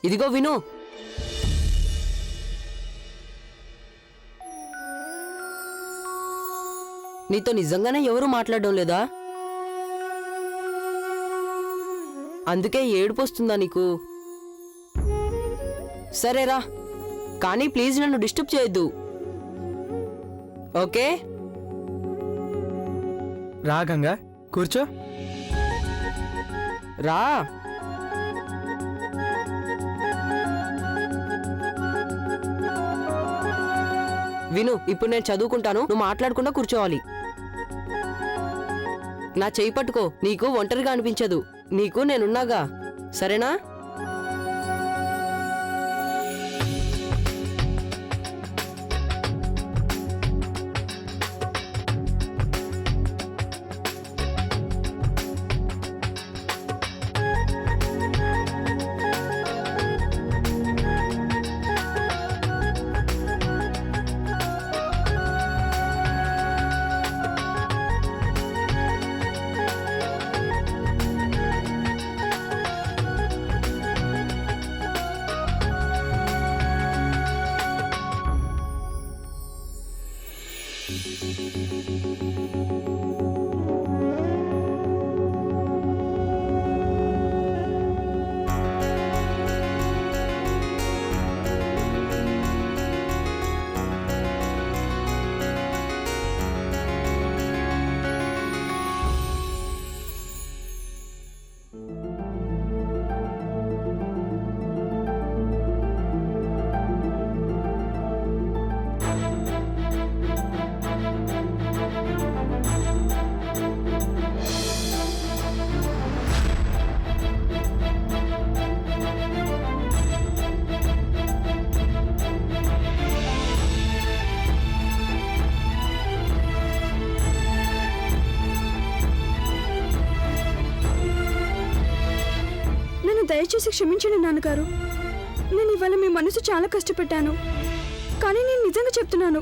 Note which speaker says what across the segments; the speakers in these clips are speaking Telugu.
Speaker 1: ఇదిగో విను. నీతో నిజంగానే ఎవరు మాట్లాడడం లేదా? అందుకే ఏడుపు వస్తుందా నీకు? సరేరా, కానీ ప్లీజ్ నన్ను డిస్టర్బ్ చేయొద్దు, ఓకే?
Speaker 2: రా గంగా, కూర్చో.
Speaker 1: రా. విను, ఇప్పుడు నేను చదువుకుంటాను, నువ్వు మాట్లాడకుండా కూర్చోవాలి. నా చెయ్యి పట్టుకో, నీకు ఒంటరిగా అనిపించదు. నీకు నేనున్నాగా, సరేనా?
Speaker 3: దయచేసి క్షమించండి నాన్నగారు. నేను ఇవాళ మీ మనసు చాలా కష్టపెట్టాను, కానీ నేను నిజంగా చెప్తున్నాను,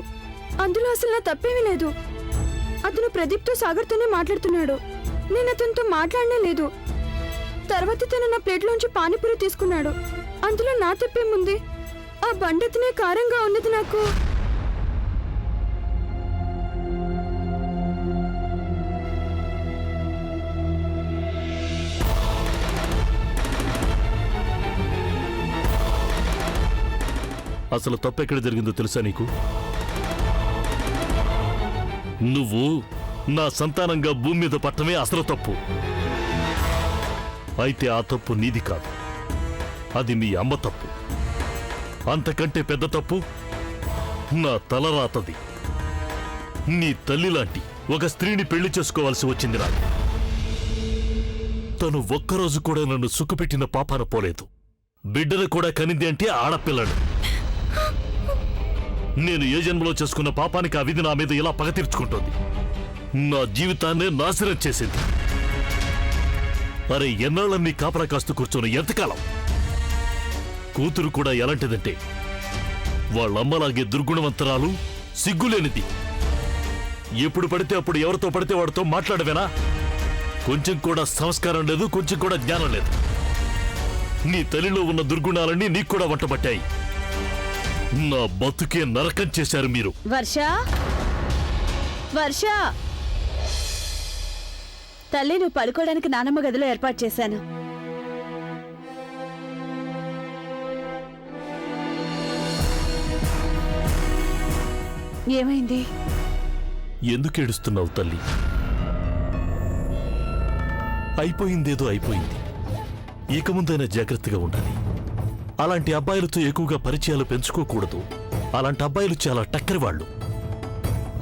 Speaker 3: అందులో అసలు నా తప్పేమీ లేదు. అతను ప్రదీప్తో సాగర్తోనే మాట్లాడుతున్నాడు. నేను అతనితో మాట్లాడనే లేదు. తర్వాత తను నా ప్లేట్లోంచి పానీపూరి తీసుకున్నాడు. అందులో నా తప్పేముంది? ఆ బండతనే కారంగా ఉన్నది నాకు.
Speaker 4: అసలు తప్పెక్కడ జరిగిందో తెలుసా నీకు? నువ్వు నా సంతానంగా భూమి మీద పట్టమే అసలు తప్పు. అయితే ఆ తప్పు నీది కాదు, అది మీ అమ్మ తప్పు. అంతకంటే పెద్ద తప్పు నా తలరాతది. నీ తల్లిలాంటి ఒక స్త్రీని పెళ్లి చేసుకోవాల్సి వచ్చింది నాకు. తను ఒక్కరోజు కూడా నన్ను సుఖపెట్టిన పాపాన పోలేదు. బిడ్డను కూడా కనింది అంటే ఆడపిల్లను. నేను ఏ జన్మలో చేసుకున్న పాపానికి ఆ విధి నా మీద ఇలా పగ తీర్చుకుంటోంది. నా జీవితాన్నే నాశనం చేసింది. అరే, ఎన్నాళ్ళన్నీ కాపలా కాస్తూ కూర్చొని ఎంతకాలం? కూతురు కూడా ఎలాంటిదంటే వాళ్ళమ్మలాగే దుర్గుణవంతరాలు, సిగ్గులేనిది. ఎప్పుడు పడితే అప్పుడు ఎవరితో పడితే వాడితో మాట్లాడవేనా? కొంచెం కూడా సంస్కారం లేదు, కొంచెం కూడా జ్ఞానం లేదు. నీ తల్లిలో ఉన్న దుర్గుణాలన్నీ నీకు కూడా వంటబట్టాయి. నా బతుకే నరకం చేశారు మీరు.
Speaker 5: వర్ష, వర్ష, తల్లి, నువ్వు పడుకోవడానికి నానమ్మ గదిలో ఏర్పాటు చేశాను. ఏమైంది?
Speaker 4: ఎందుకు ఏడుస్తున్నావు తల్లి? అయిపోయిందేదో అయిపోయింది. ఇక ముందైనా జాగ్రత్తగా ఉండాలి. అలాంటి అబ్బాయిలతో ఎక్కువగా పరిచయాలు పెంచుకోకూడదు. అలాంటి అబ్బాయిలు చాలా టక్కరివాళ్లు.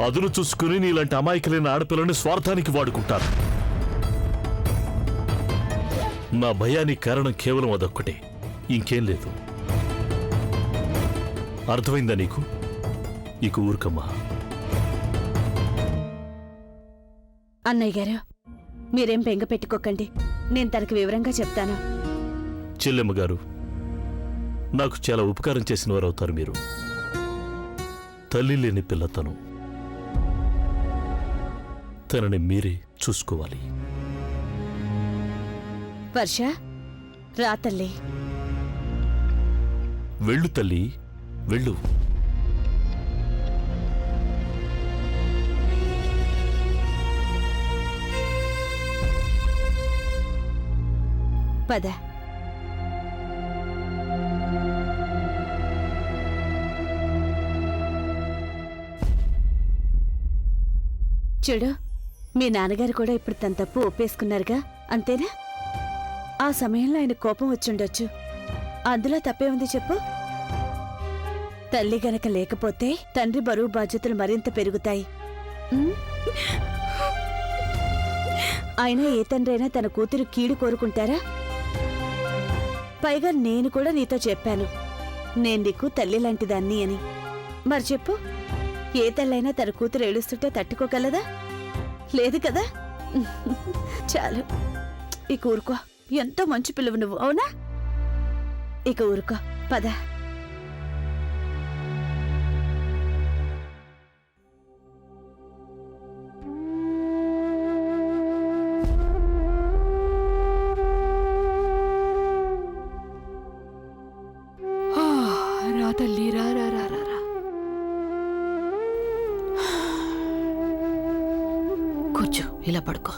Speaker 4: అదును చూసుకుని నీలాంటి అమాయకులైన ఆడపిల్లని స్వార్థానికి వాడుకుంటారు. నా భయానికి కారణం కేవలం అదొక్కటే, ఇంకేం లేదు. అర్థమైందా నీకు? ఇక ఊరుకమ్మా.
Speaker 5: అన్నయ్య గారు, మీరేం బెంగ పెట్టుకోకండి. నేను తనకి వివరంగా చెప్తాను.
Speaker 4: చెల్లెమ్మ గారు, నాకు చాలా ఉపకారం చేసిన వారు అవుతారు మీరు. తల్లి లేని పిల్లతను, తనని మీరే చూసుకోవాలి.
Speaker 5: వర్ష, రా తల్లి.
Speaker 4: వెళ్ళు తల్లి, వెళ్ళు.
Speaker 5: పద. చూడు, మీ నాన్నగారు కూడా ఇప్పుడు తన తప్పు ఒప్పేసుకున్నారుగా, అంతేనా? ఆ సమయంలో ఆయన కోపం వచ్చుండొచ్చు. అందులో తప్పే ఉంది చెప్పు? తల్లి గనక లేకపోతే తండ్రి బరువు బాధ్యతలు మరింత పెరుగుతాయి. ఉమ్? అయినా ఏ తండ్రి అయినా తన కూతురు కీడు కోరుకుంటారా? పైగా నేను కూడా నీతో చెప్పాను, నేను నీకు తల్లి లాంటిదాన్ని అని. మరి చెప్పు, ఏ తల్లైనా తన కూతురు ఏడుస్తుంటే తట్టుకోగలదా? లేదు కదా. చాలు, ఇక ఊరుకో. ఎంతో మంచి పిల్లవు నువ్వు, అవునా? ఇక ఊరుకో, పద.
Speaker 1: రా తల్లి, రా రా రా రా రా. కూర్చో, ఇలా పడుకో.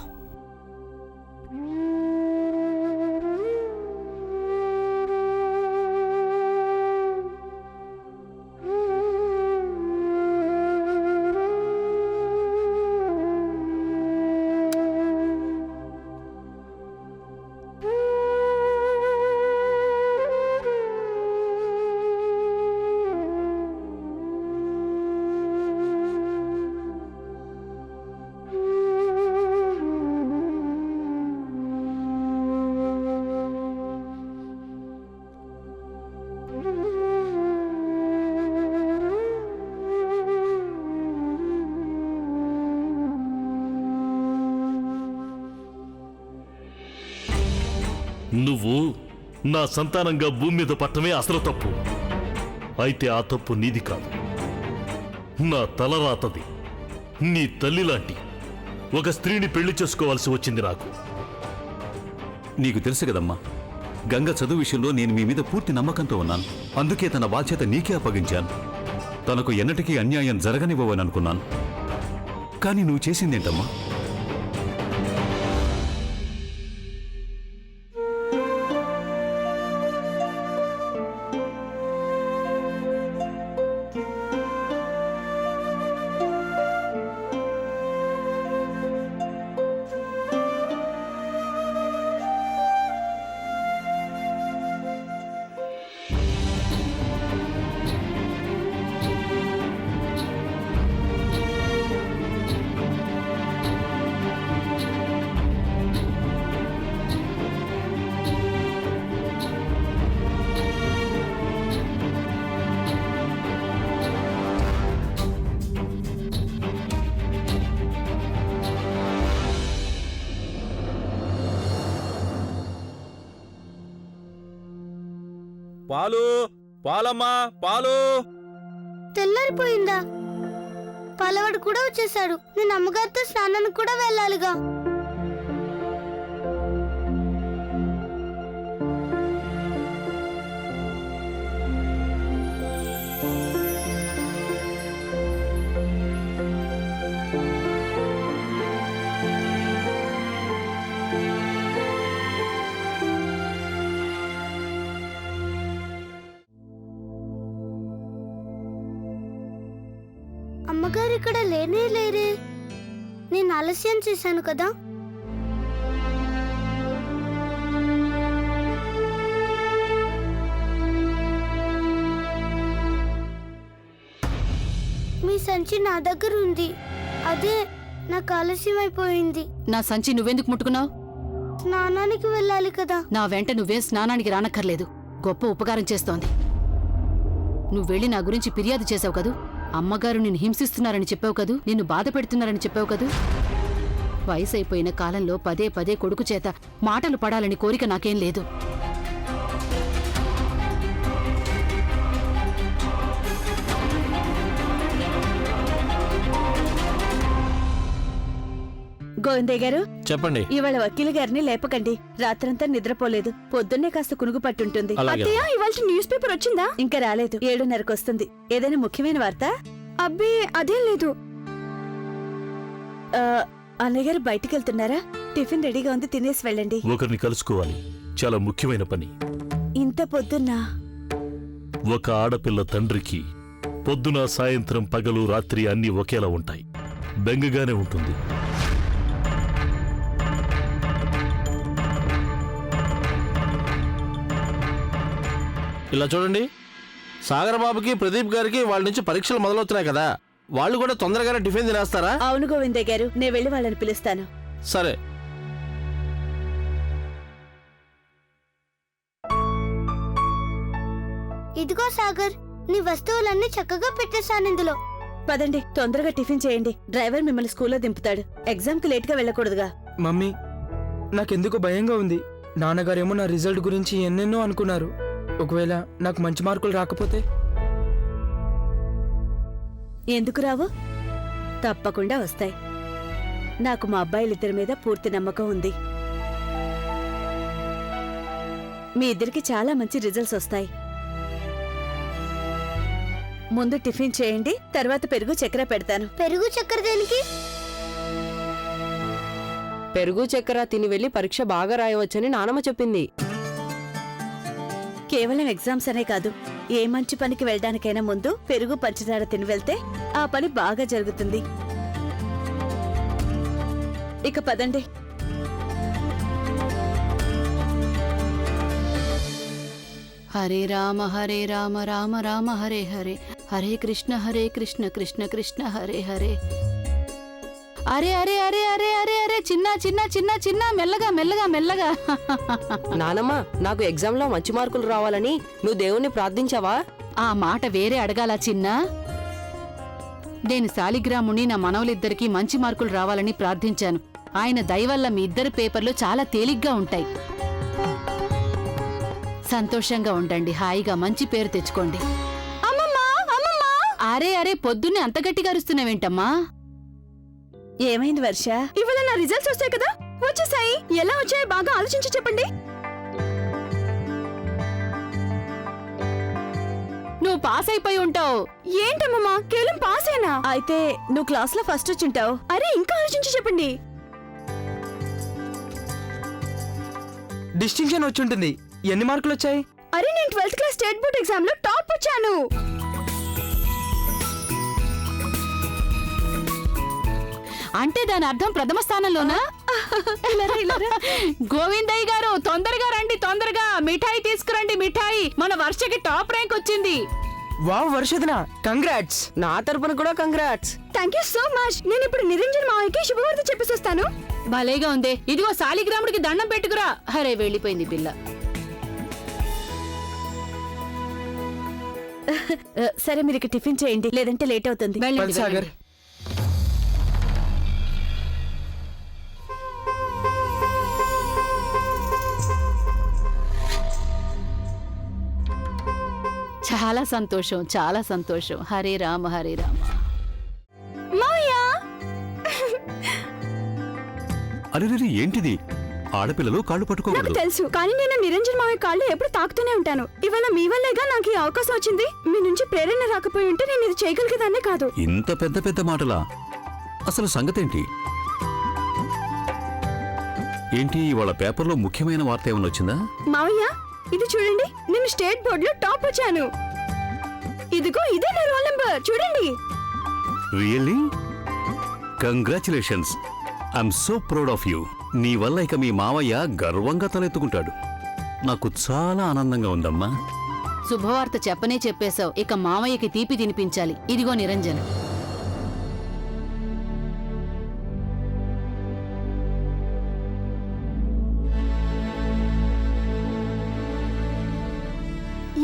Speaker 4: నువ్వు నా సంతానంగా భూమి మీద పట్టమే అసలు తప్పు. అయితే ఆ తప్పు నీది కాదు, నా తలరాతది. నీ తల్లి లాంటి ఒక స్త్రీని పెళ్లి చేసుకోవాల్సి వచ్చింది నాకు.
Speaker 6: నీకు తెలుసు కదమ్మా, గంగ చదువు విషయంలో నేను మీ మీద పూర్తి నమ్మకంతో ఉన్నాను. అందుకే తన బాధ్యత నీకే అప్పగించాను. తనకు ఎన్నటికీ అన్యాయం జరగనివ్వవని అనుకున్నాను. కానీ నువ్వు చేసిందేంటమ్మా?
Speaker 2: పాలు, పాలమ్మా, పాలు.
Speaker 7: తెల్లారిపోయిందా? పాలవాడు కూడా వచ్చేసాడు. నేను అమ్మగారితో స్నానానికి కూడా వెళ్ళాలిగా. అమ్మగారు ఇక్కడ లేనే లేరే. నేను ఆలస్యం చేశాను కదా. మీ సంచి నా దగ్గర ఉంది. అదే నాకు ఆలస్యం అయిపోయింది.
Speaker 8: నా సంచి నువ్వెందుకు ముట్టుకున్నావు?
Speaker 7: స్నానానికి వెళ్ళాలి కదా.
Speaker 8: నా వెంట నువ్వేం స్నానానికి రానక్కర్లేదు. గొప్ప ఉపకారం చేస్తోంది. నువ్వెళ్ళి నా గురించి ఫిర్యాదు చేసావు కదూ. అమ్మగారు నిన్ను హింసిస్తున్నారని చెప్పావు కదూ. నిన్ను బాధ పెడుతున్నారని చెప్పావు కదూ. వయసైపోయిన కాలంలో పదే పదే కొడుకు చేత మాటలు పడాలని కోరిక నాకేం లేదు.
Speaker 5: గోవిందయ్య గారు,
Speaker 2: చెప్పండి.
Speaker 5: ఇవాళ వకీలు గారిని లేపకండి. రాత్రంతా నిద్రపోలేదు. పొద్దున్నే కాస్త కునుగు పట్టుంటుంది.
Speaker 2: అలాగే.
Speaker 3: అత్తయ్య ఇవాళ న్యూస్ పేపర్ వచ్చిందా?
Speaker 5: ఇంకా రాలేదు. 7:30కు వస్తుంది. ఏదైనా ముఖ్యమైన వార్త?
Speaker 3: అబ్బే అదేం లేదు.
Speaker 5: అన్నయ్య గారు బయటికి వెళ్తున్నారా? టిఫిన్ రెడీగా ఉంది, తినేసి వెళ్ళండి.
Speaker 4: ఒకరిని కలుసుకోవాలి, చాలా ముఖ్యమైన పని.
Speaker 5: ఇంత పొద్దున్నా?
Speaker 4: ఒక ఆడపిల్ల తండ్రికి పొద్దున, సాయంత్రం, పగలు, రాత్రి అన్నీ ఒకేలా ఉంటాయి. బెంగగానే ఉంటుంది.
Speaker 2: ఇలా చూడండి, సాగర్ బాబుకి ప్రదీప్ గారికి వాళ్ళ నుంచి పరీక్షలు మొదలవుతున్నాయి కదా, వాళ్ళు కూడా తొందరగానే టిఫిన్ తినేస్తారా?
Speaker 5: అవును గోవిందయ్య గారు, నేను వెళ్ళి వాళ్ళని పిలుస్తాను.
Speaker 2: సరే.
Speaker 7: ఇదిగో సాగర్, నీ వస్తువులన్నీ చక్కగా పెట్టేశాను ఇందులో.
Speaker 5: పదండి, తొందరగా టిఫిన్ చేయండి. డ్రైవర్ మిమ్మల్ని స్కూల్లో దింపుతాడు. ఎగ్జామ్కి లేట్గా వెళ్ళకూడదుగా.
Speaker 9: మమ్మీ, నాకెందుకు భయంగా ఉంది. నాన్నగారేమో నా రిజల్ట్ గురించి ఎన్నెన్నో అనుకున్నారు. ఒకవేళ నాకు మంచి మార్కులు రాకపోతే?
Speaker 5: ఎందుకు రావు? తప్పకుండా వస్తాయి. నాకు మా అబ్బాయిలిద్దరి మీద పూర్తి నమ్మకం ఉంది. మీ ఇద్దరికి చాలా మంచి రిజల్ట్స్ వస్తాయి. ముందు టిఫిన్ చేయండి, తర్వాత పెరుగు చక్కెర పెడతాను.
Speaker 7: పెరుగు చక్కెర దేనికి?
Speaker 1: పెరుగు చక్కెర తిని వెళ్ళి పరీక్ష బాగా రాయవచ్చని నానమ్మ చెప్పింది.
Speaker 5: కేవలం ఎగ్జామ్స్ అనే కాదు, ఏ మంచి పనికి వెళ్ళడానికైనా ముందు పెరుగు పంచదార తిని వెళ్తే ఆ పని బాగా జరుగుతుంది. ఇక పదండి.
Speaker 8: హరే రామ రామ రామ హరే హరే, హరే కృష్ణ కృష్ణ కృష్ణ హరే హరే. అరే అరే అరే అరే అరే అరే, చిన్న చిన్న చిన్న చిన్న, మెల్లగా మెల్లగా మెల్లగా.
Speaker 1: నానమ్మ, నాకు ఎగ్జామ్లో మంచి మార్కులు రావాలని నువ్వు దేవుణ్ణి ప్రార్థించావా?
Speaker 8: ఆ మాట వేరే అడగాల చిన్నా? నేను శాలిగ్రాముని నా మనవలిద్దరికీ మంచి మార్కులు రావాలని ప్రార్థించాను. ఆయన దయవల్ల మీ ఇద్దరు పేపర్లు చాలా తేలిగ్గా ఉంటాయి. సంతోషంగా ఉండండి, హాయిగా మంచి పేరు తెచ్చుకోండి. అరే అరే, పొద్దున్నే అంత గట్టిగా అరుస్తున్నావేంటమ్మా?
Speaker 5: ఏమైంది వర్ష?
Speaker 3: ఇవాళ నా రిజల్ట్స్ వస్తాయి కదా? వచ్చేసాయి. ఎలా వచ్చాయో బాగా ఆలోచించి చెప్పండి.
Speaker 8: నువ్వు పాస్ అయిపోయి ఉంటావు.
Speaker 3: ఏంటమ్మా, కేవలం పాస్ అయినా?
Speaker 5: అయితే నువ్వు క్లాస్లో ఫస్ట్ వచ్చుంటావు.
Speaker 3: అరే ఇంకా ఆలోచించి చెప్పండి.
Speaker 9: డిస్టింక్షన్ వచ్చుంటుంది. ఎన్ని మార్కులు వచ్చాయి?
Speaker 3: అరే నేను 12th class state board exam లో టాప్ వచ్చాను.
Speaker 8: అంటే దాని అర్థం ప్రథమ స్థానంలోనా? గోవిందయ్య గారు, తొందరగా రండి, తొందరగా మిఠాయి తీసుకురండి. మిఠాయి, మన వర్షకి టాప్ ర్యాంక్ వచ్చింది.
Speaker 9: వావ్ వర్షదనా, కంగ్రాట్స్.
Speaker 1: నా తరపున కూడా congrats.
Speaker 3: Thank you so much. నేను ఇప్పుడు నిరంజన్ మావయ్యకి శుభవార్త చెప్పేసి వస్తాను.
Speaker 8: భలేగా ఉంది. ఇదిగో శాలిగ్రాముడికి దండం పెట్టుకురా. హరే, వెళ్ళిపోయింది పిల్ల.
Speaker 5: సరే, మీరు ఇక టిఫిన్ చేయండి, లేదంటే లేట్ అవుతుంది.
Speaker 8: వెళ్ళండి,
Speaker 9: సాగర్,
Speaker 8: వెళ్ళండి. చాలా సంతోషం, చాలా సంతోషం. హరే రామ హరే రామ.
Speaker 3: మావయ్య,
Speaker 6: అరే ఏంటిది? ఆడపిల్లలు కాళ్ళు
Speaker 3: నాకు
Speaker 6: పట్టుకోకూడదు.
Speaker 3: తెలుసు, కానీ నేను నిరంజన్ మావయ్య కాళ్ళు ఎప్పుడు తాకుతూనే ఉంటాను. ఇవాళ మీ వల్లేగా నాకు ఈ అవకాశం వచ్చింది. మీ నుంచి ప్రేరణ రాకపోయి ఉంటే నేను ఇది చేయగలిగేదాన్నే కాదు.
Speaker 6: ఇంత పెద్ద పెద్ద మాటలా? అసలు సంగతేంటి? ఏంటి, ఇవాళ పేపర్లో ముఖ్యమైన వార్త ఏమైనా వచ్చిందా?
Speaker 3: మావయ్య, ఇది చూడండి, నేను స్టేట్ బోర్డ్ లో టాప్ వచ్చాను. ఇదిగో ఇదే నా రోల్ నంబర్, చూడండి.
Speaker 6: Really? Congratulations. I'm so proud of you. నీ వల్ల ఇక మీ మావయ్య గర్వంగా తలెత్తుకుంటాడు. నాకు చాలా ఆనందంగా ఉందమ్మా.
Speaker 8: శుభవార్త చెప్పనే చెప్పేశావు. ఇక మామయ్యకి తీపి తినిపించాలి. ఇదిగో నిరంజన్.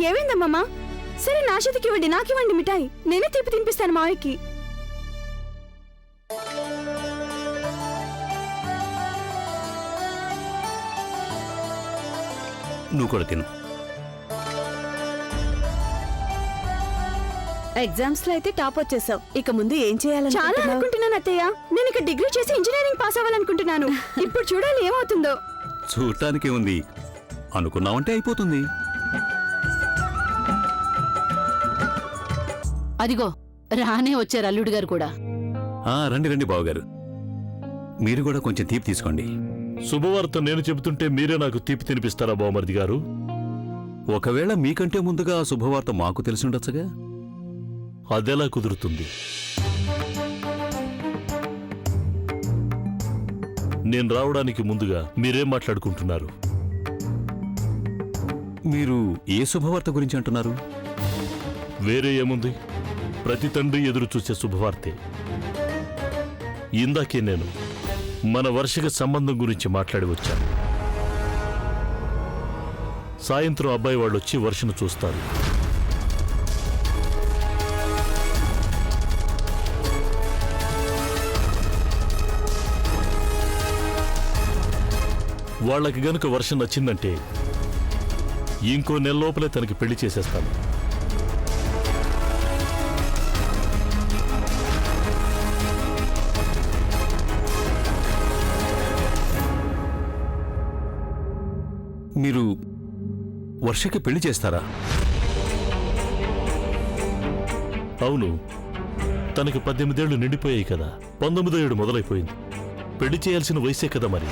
Speaker 3: ఏమైందమ్మా? సరే నా చేతికి ఇవ్వండి, నాకివ్వండి మిఠాయి. నేనే తీపి తినిపిస్తాను మావయ్యకి.
Speaker 6: నువ్వు కూడా తిను.
Speaker 5: ఎగ్జామ్స్ లో అయితే టాప్ వచ్చేసావు. ఇక ముందు ఏం
Speaker 3: చాలా
Speaker 5: చేయాలని
Speaker 3: అనుకుంటున్నాను అత్తయ్య. నేను ఇక డిగ్రీ చేసి ఇంజనీరింగ్ పాస్ అవ్వాలనుకుంటున్నాను. ఇప్పుడు చూడాలి ఏమవుతుందో.
Speaker 6: చూడటానికే ఉంది, అనుకున్నావంటే అయిపోతుంది.
Speaker 8: అదిగో రానే వచ్చారు అల్లుడు గారు కూడా.
Speaker 6: రండి రండి బావగారు, మీరు కూడా కొంచెం తీపి తీసుకోండి.
Speaker 4: శుభవార్త నేను చెబుతుంటే మీరే నాకు తీపి తినిపిస్తారా బావమరిది గారు?
Speaker 6: ఒకవేళ మీకంటే ముందుగా ఆ శుభవార్త మాకు తెలిసి ఉండొచ్చుగా.
Speaker 4: అదెలా కుదురుతుంది? నేను రావడానికి ముందుగా మీరేం మాట్లాడుకుంటున్నారు?
Speaker 6: మీరు ఏ శుభవార్త గురించి అంటున్నారు?
Speaker 4: వేరే ఏముంది, ప్రతి తండ్రి ఎదురు చూసే శుభవార్తే. ఇందాకే నేను మన వర్షక సంబంధం గురించి మాట్లాడి వచ్చాను. సాయంత్రం అబ్బాయి వాళ్ళు వచ్చి వర్షను చూస్తారు. వాళ్ళకి గనుక వర్షం నచ్చిందంటే ఇంకో నెల లోపలే తనకి పెళ్లి చేసేస్తాను.
Speaker 6: మీరు వర్షకి పెళ్లి చేస్తారా?
Speaker 4: అవును, తనకి 18 ఏళ్లు నిండిపోయాయి కదా, 19వ ఏడు మొదలైపోయింది. పెళ్లి చేయాల్సిన వయసే కదా మరి.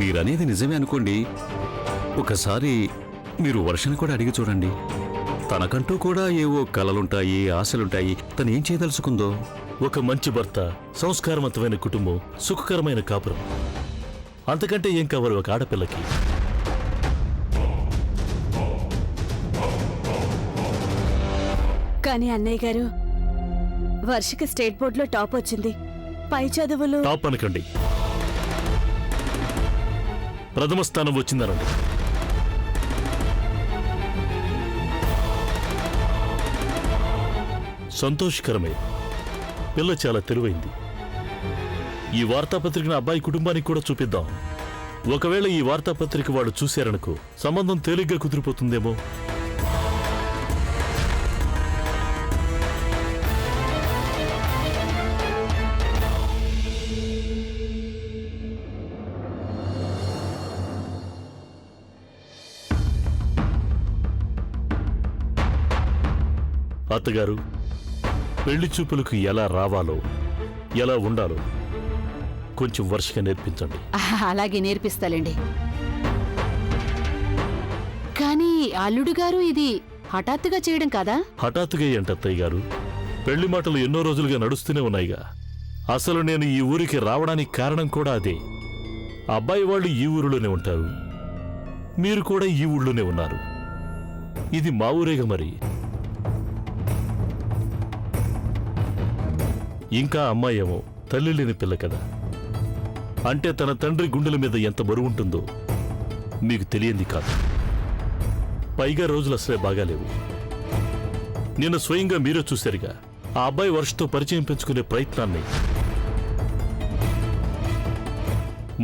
Speaker 6: మీరనేది నిజమే అనుకోండి. ఒకసారి మీరు వర్షని కూడా అడిగి చూడండి. తనకంటూ కూడా ఏవో కలలుంటాయి, ఆశలుంటాయి. తను ఏం చేయదలుచుకుందో.
Speaker 4: ఒక మంచి భర్త, సంస్కారవంతమైన కుటుంబం, సుఖకరమైన కాపురం, అంతకంటే ఏం కావాలి ఒక ఆడపిల్లకి?
Speaker 5: కానీ అన్నయ్య గారు, వర్షకి స్టేట్ బోర్డులో టాప్ వచ్చింది. పై చదువులు
Speaker 4: టాప్ అనకండి, ప్రథమ స్థానం వచ్చిందనండి. సంతోషకరమే, పిల్ల చాలా తెలివైంది. ఈ వార్తాపత్రికను అబ్బాయి కుటుంబానికి కూడా చూపిద్దాం. ఒకవేళ ఈ వార్తాపత్రిక వాడు చూశారనుకో, సంబంధం తేలిగ్గా కుదిరిపోతుందేమో. అత్తగారు, పెళ్లి చూపులకు ఎలా రావాలో, ఎలా ఉండాలో కొంచెం వర్షగా నేర్పించండి.
Speaker 8: అలాగే నేర్పిస్తాలేండి. కానీ అల్లుడు గారు, ఇది హఠాత్తుగా చేయడం కాదా?
Speaker 4: హఠాత్తుగా ఏంటి అత్తయ్య గారు? పెళ్లి మాటలు ఎన్నో రోజులుగా నడుస్తూనే ఉన్నాయిగా. అసలు నేను ఈ ఊరికి రావడానికి కారణం కూడా అదే. అబ్బాయి వాళ్ళు ఈ ఊరిలోనే ఉంటారు, మీరు కూడా ఈ ఊళ్ళోనే ఉన్నారు. ఇది మా ఊరేగా మరి. ఇంకా అమ్మాయి ఏమో తల్లి లేని పిల్ల కదా. అంటే తన తండ్రి గుండెల మీద ఎంత బరువుంటుందో మీకు తెలియంది కాదు. పైగా రోజులు అసలే బాగాలేవు. నిన్న స్వయంగా మీరే చూశారుగా ఆ అబ్బాయి వర్షతో పరిచయం పెంచుకునే ప్రయత్నాన్ని.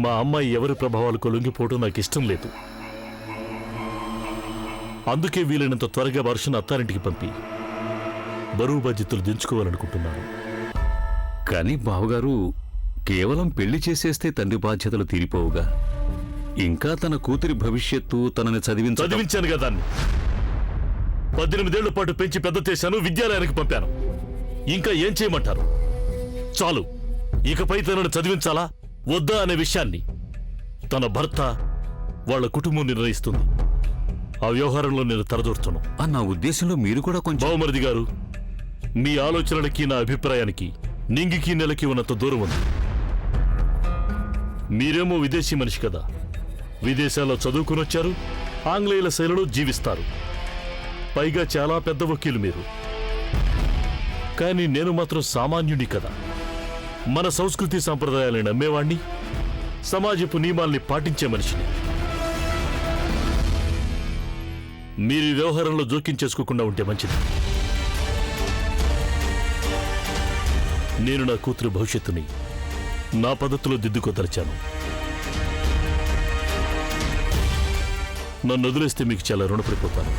Speaker 4: మా అమ్మాయి ఎవరి ప్రభావాలకు లొంగిపోవడం నాకు ఇష్టం లేదు. అందుకే వీలైనంత త్వరగా వర్షను అత్తారింటికి పంపి బరువు బాధ్యతలు దించుకోవాలనుకుంటున్నాను.
Speaker 6: కానీ బావగారు, కేవలం పెళ్లి చేసేస్తే తండ్రి బాధ్యతలు తీరిపోవుగా. ఇంకా తన కూతురి భవిష్యత్తు తనని
Speaker 4: చదివించాను కదా. 18 ఏళ్ల పాటు పెంచి పెద్ద చేశాను, విద్యాలయానికి పంపాను. ఇంకా ఏం చేయమంటారు? చాలు. ఇకపై తనను చదివించాలా వద్దా అనే విషయాన్ని తన భర్త, వాళ్ళ కుటుంబం నిర్ణయిస్తుంది. ఆ వ్యవహారంలో నేను తరదూర్చను.
Speaker 6: నా ఉద్దేశంలో మీరు కూడా కొంచెం.
Speaker 4: బావమరిది గారు, మీ ఆలోచనలకి నా అభిప్రాయానికి నింగికి నెలకి ఉన్నంత దూరం ఉంది. మీరేమో విదేశీ మనిషి కదా, విదేశాల్లో చదువుకునొచ్చారు, ఆంగ్లేయుల శైలిలో జీవిస్తారు. పైగా చాలా పెద్ద వకీలు మీరు. కానీ నేను మాత్రం సామాన్యుడి కదా. మన సంస్కృతి సంప్రదాయాలను నమ్మేవాణ్ణి, సమాజపు నియమాల్ని పాటించే మనిషిని. మీరు వ్యవహారంలో జోక్యం చేసుకోకుండా ఉంటే మంచిది. నేను నా కూతురు భవిష్యత్తుని నా పద్ధతిలో దిద్దుకోదలిచాను. నన్ను వదిలేస్తే మీకు చాలా రుణపడిపోతాను.